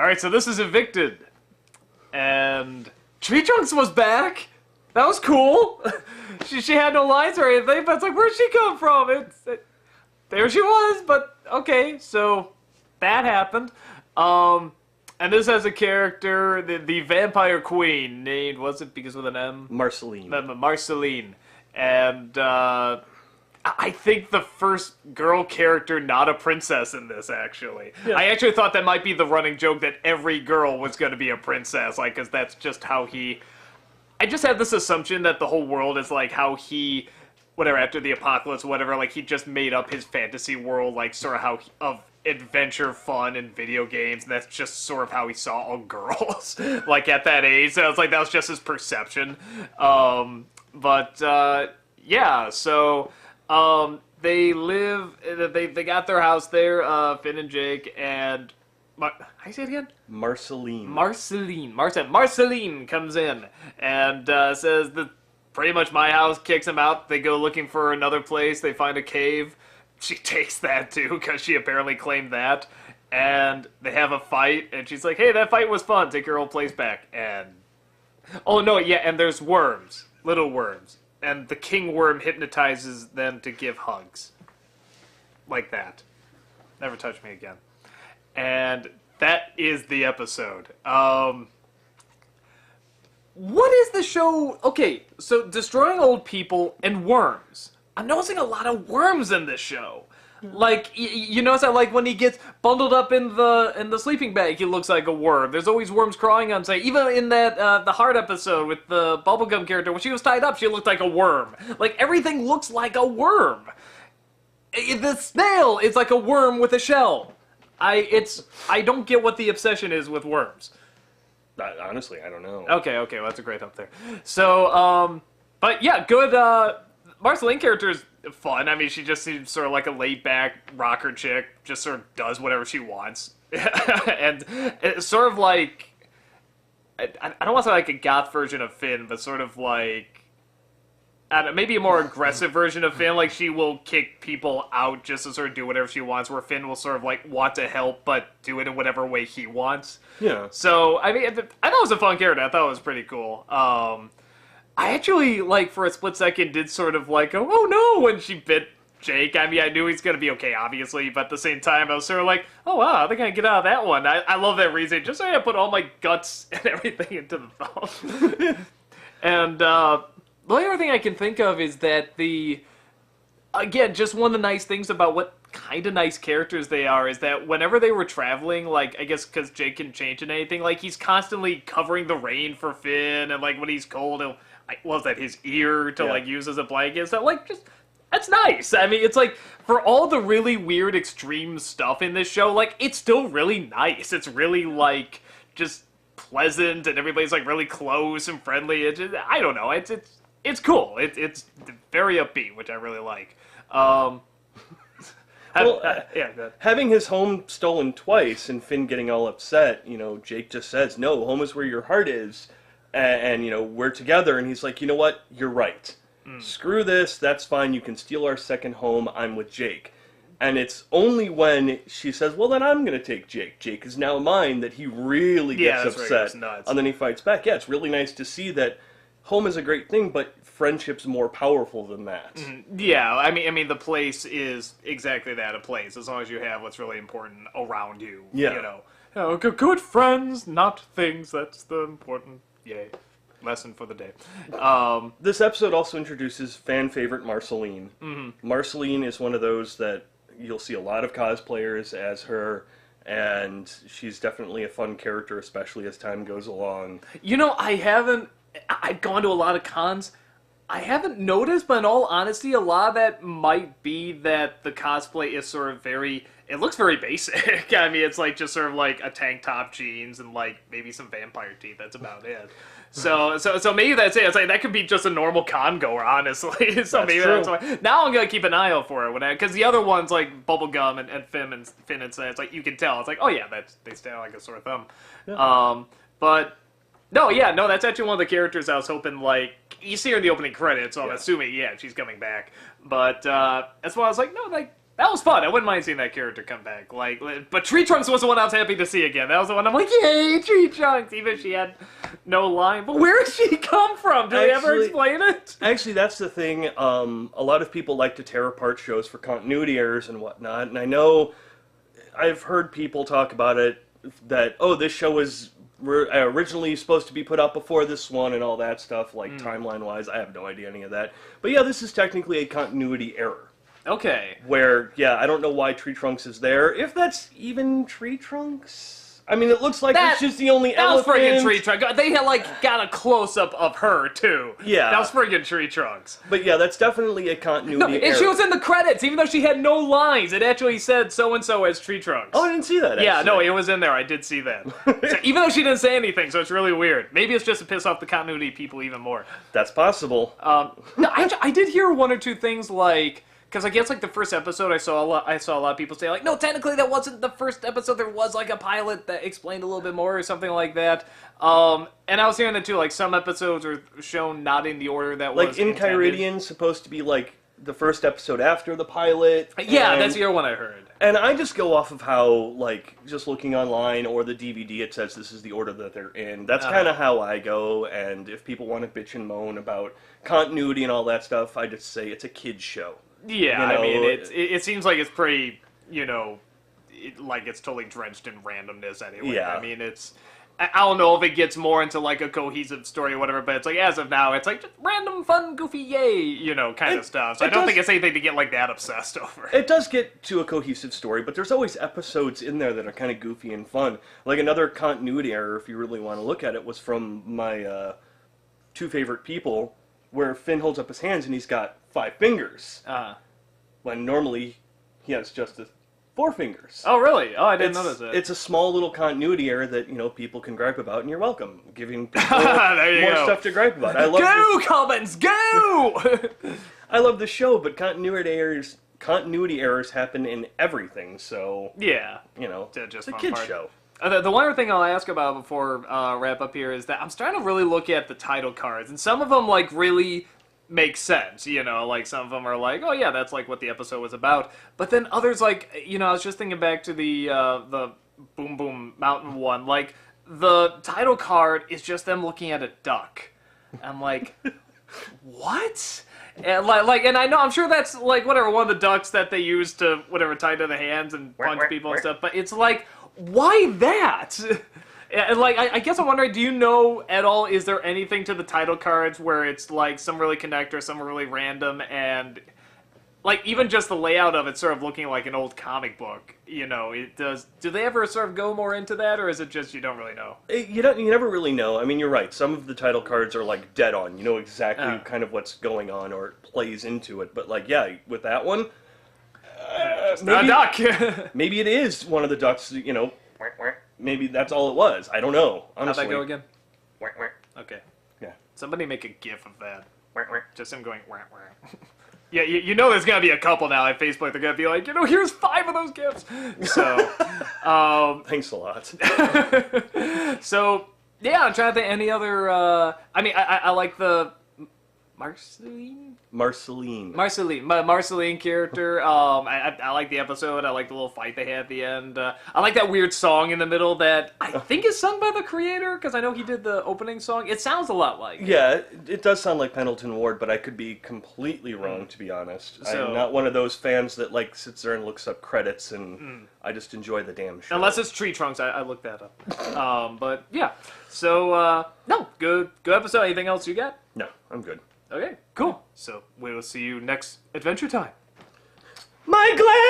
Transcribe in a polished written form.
Alright, so this is Evicted. And Tree Trunks was back. That was cool. she had no lines or anything, but it's like, where'd she come from? There she was, but okay, so that happened. And this has a character, the vampire queen, named, was it because with an M? Marceline. Marceline. And, I think the first girl character not a princess in this, actually. Yeah. I actually thought that might be the running joke that every girl was going to be a princess, like, because that's just how he... I just had this assumption that the whole world is, like, how he... Whatever, after the apocalypse, whatever, like, he just made up his fantasy world, like, sort of how... of adventure, fun, and video games, and that's just sort of how he saw all girls, like, at that age. So it's like, that was just his perception. Yeah, so... they live, they got their house there, Finn and Jake, and, how do you say it again? Marceline. Marceline comes in, and, says that pretty much my house, kicks him out. They go looking for another place, they find a cave. She takes that too, because she apparently claimed that, and they have a fight, and she's like, hey, that fight was fun, take your old place back, and, oh no, yeah, and there's worms, little worms. And the king worm hypnotizes them to give hugs. Like that. Never touch me again. And that is the episode. What is the show... Okay, so destroying old people and worms. I'm noticing a lot of worms in this show. Like, you notice that, like, when he gets bundled up in the sleeping bag, he looks like a worm. There's always worms crawling on site. Even in that, the Heart episode with the Bubblegum character, when she was tied up, she looked like a worm. Like, everything looks like a worm. The snail is like a worm with a shell. I don't get what the obsession is with worms. Honestly, I don't know. Okay, well, that's a great up there. So, but yeah, good, Marceline character is fun. I mean, she just seems sort of like a laid-back rocker chick, just sort of does whatever she wants. And it's sort of like, I don't want to say like a goth version of Finn, but sort of like, I don't know, maybe a more aggressive version of Finn. Like, she will kick people out just to sort of do whatever she wants, where Finn will sort of like want to help, but do it in whatever way he wants. Yeah. So, I mean, I thought it was a fun character. I thought it was pretty cool. I actually, like, for a split second, did sort of like, oh no, when she bit Jake. I mean, I knew he's gonna be okay, obviously, but at the same time, I was sort of like, oh wow, they're gonna get out of that one. I love that reason. Just so I put all my guts and everything into the thumb. And, the only other thing I can think of is that again, just one of the nice things about what kind of nice characters they are is that whenever they were traveling, like, I guess because Jake can change into anything, like, he's constantly covering the rain for Finn, and, like, when he's cold, he'll... was that his ear to, like, use as a blanket? So, like, just, that's nice. I mean, it's like, for all the really weird, extreme stuff in this show, like, it's still really nice. It's really, like, just pleasant, and everybody's, like, really close and friendly. It's just, I don't know. It's cool. It's very upbeat, which I really like. Having his home stolen twice and Finn getting all upset, you know, Jake just says, no, home is where your heart is. And, you know, we're together, and he's like, you know what, you're right. Screw this, that's fine, you can steal our second home, I'm with Jake. And it's only when she says, well, then I'm going to take Jake. Jake is now mine, that he really gets upset. And then he fights back. Yeah, it's really nice to see that home is a great thing, but friendship's more powerful than that. Yeah, I mean, the place is exactly that, a place, as long as you have what's really important around you. Yeah. You know, good friends, not things, that's the important... Yay. Lesson for the day. This episode also introduces fan favorite Marceline. Marceline is one of those that you'll see a lot of cosplayers as her, and she's definitely a fun character, especially as time goes along. You know, I've gone to a lot of cons. I haven't noticed, but in all honesty, a lot of that might be that the cosplay is sort of it looks very basic. I mean, it's like just sort of like a tank top, jeans, and like maybe some vampire teeth. That's about it. So maybe that's it. It's like that could be just a normal con goer, honestly. So maybe that's why. Now I'm gonna keep an eye out for it because the other ones like Bubblegum and Finn and it's like you can tell. It's like, oh yeah, they stand like a sore thumb. Yeah. But no, that's actually one of the characters I was hoping, like, you see her in the opening credits, so I'm assuming, yeah, she's coming back. But that's why I was like, no, like, That was fun. I wouldn't mind seeing that character come back. But Tree Trunks was the one I was happy to see again. That was the one I'm like, yay, Tree Trunks! Even if she had no line. But where did she come from? Do they ever explain it? Actually, that's the thing. A lot of people like to tear apart shows for continuity errors and whatnot. And I know I've heard people talk about it, that, oh, this show was originally supposed to be put out before this one and all that stuff, like timeline-wise. I have no idea any of that. But yeah, this is technically a continuity error. Okay. Where, yeah, I don't know why Tree Trunks is there. If that's even Tree Trunks? I mean, it looks like it's just the only elephant. That was friggin' Tree Trunks. They had, got a close-up of her, too. Yeah. That was friggin' Tree Trunks. But yeah, that's definitely a continuity error. And she was in the credits, even though she had no lines. It actually said so-and-so as Tree Trunks. Oh, I didn't see that, actually. Yeah, no, it was in there. I did see that. So, even though she didn't say anything, so it's really weird. Maybe it's just to piss off the continuity people even more. That's possible. No, I did hear one or two things like... Because I guess, the first episode, I saw a lot of people say, no, technically that wasn't the first episode. There was, a pilot that explained a little bit more or something like that. And I was hearing that, too. Some episodes are shown not in the order that was in intended. Kyridian's supposed to be, the first episode after the pilot. Yeah, that's the other one I heard. And I just go off of how, just looking online or the DVD, it says this is the order that they're in. That's kind of how I go, and if people want to bitch and moan about continuity and all that stuff, I just say it's a kid's show. Yeah, I mean, it seems like it's pretty, it's totally drenched in randomness anyway. Yeah. I mean, I don't know if it gets more into, a cohesive story or whatever, but it's as of now, it's just random, fun, goofy, yay, kind of stuff. So I don't think it's anything to get, that obsessed over. It does get to a cohesive story, but there's always episodes in there that are kind of goofy and fun. Another continuity error, if you really want to look at it, was from my two favorite people, where Finn holds up his hands and he's got 5 fingers. When normally he has just 4 fingers. Oh, really? Oh, I didn't notice that. It's a small little continuity error that, people can gripe about, and you're welcome. Giving people there you more go. stuff to gripe about. I love go, comments, go! I love the show, but continuity errors happen in everything, so... Yeah. It's just a fun kid's part. show. The one other thing I'll ask about before wrap up here is that I'm starting to really look at the title cards, and some of them really make sense. Some of them are oh yeah, that's what the episode was about. But then others I was just thinking back to the Boom Boom Mountain one. The title card is just them looking at a duck. I'm what? And and I'm sure that's whatever, one of the ducks that they use to tie to the hands and punch people and stuff. But it's why that? And I guess I'm wondering, do you know at all, is there anything to the title cards where it's some really connect or some really random, and even just the layout of it sort of looking like an old comic book, do they ever sort of go more into that, or is it just you don't really know? You never really know. I mean, you're right. Some of the title cards are dead on. You know exactly kind of what's going on, or it plays into it. But yeah, with that one, maybe, a duck. Maybe it is one of the ducks. Maybe that's all it was. I don't know. Honestly. How'd that go again? Okay. Yeah. Somebody make a gif of that. Just him going, wah, wah. Yeah, you know there's going to be a couple now at Facebook. They're going to be here's 5 of those gifs. So, thanks a lot. So, yeah, I'm trying to think any other, I like the Marceline character. I like the episode. I like the little fight they had at the end. I like that weird song in the middle that I think is sung by the creator, because I know he did the opening song. It sounds a lot like Yeah, it does sound like Pendleton Ward, but I could be completely wrong, to be honest. So, I'm not one of those fans that sits there and looks up credits, and I just enjoy the damn show. Unless it's Tree Trunks, I looked that up. But yeah, so no, good episode. Anything else you got? No, I'm good. Okay, cool. So we will see you next Adventure Time. My glass!